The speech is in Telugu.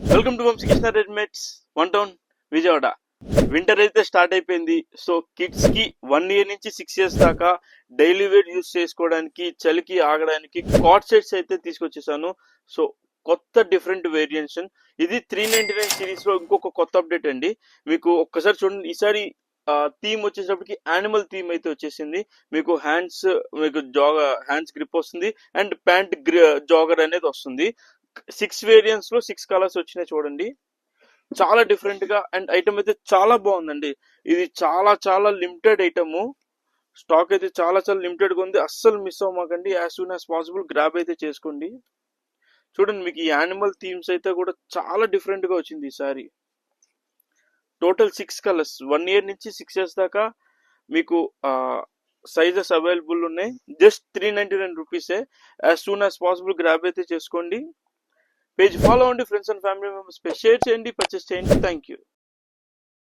Welcome to Vamsikrishna readymades one town Vijayawada. Winter అయితే స్టార్ట్ అయిపోయింది. సో కిడ్స్ కి 1 year నుంచి 6 years దాకా డైలీ వేర్ యూస్ చేసుకోవడానికి, చలికి ఆగడానికి కాట్ సెట్స్ అయితే తీసుకొచ్చేసాను. సో కొత్త డిఫరెంట్ వేరియేషన్ ఇది 399 సిరీస్ లో ఇంకొక కొత్త అప్డేట్ అండి. మీకు ఒక్కసారి చూడండి. ఈసారి థీమ్ వచ్చేటప్పటికి యానిమల్ థీమ్ అయితే వచ్చేసింది. మీకు హ్యాండ్స్ గ్రిప్ వస్తుంది అండ్ ప్యాంట్ జాగర్ అనేది వస్తుంది. 6 వేరియంట్స్ లో 6 కలర్స్ వచ్చినాయి చూడండి. చాలా డిఫరెంట్ గా అండ్ ఐటమ్ అయితే చాలా బాగుందండి. ఇది చాలా చాలా లిమిటెడ్ ఐటమ్. స్టాక్ అయితే చాలా చాలా లిమిటెడ్ గా ఉంది. అస్సలు మిస్ అవ్వమాకండి. As soon as possible grab అయితే చేసుకోండి. చూడండి, మీకు ఈ యానిమల్ థీమ్స్ అయితే కూడా చాలా డిఫరెంట్ గా వచ్చింది ఈసారి. టోటల్ 6 కలర్స్, 1 year నుంచి 6 years దాకా మీకు సైజెస్ అవైలబుల్ ఉన్నాయి. జస్ట్ 399 రూపీసే. As soon as possible grab అయితే చేసుకోండి. పేజ్ ఫాలో అవ్వండి, friends and family members share చేయండి, పర్చేస్ చేయండి. Thank you.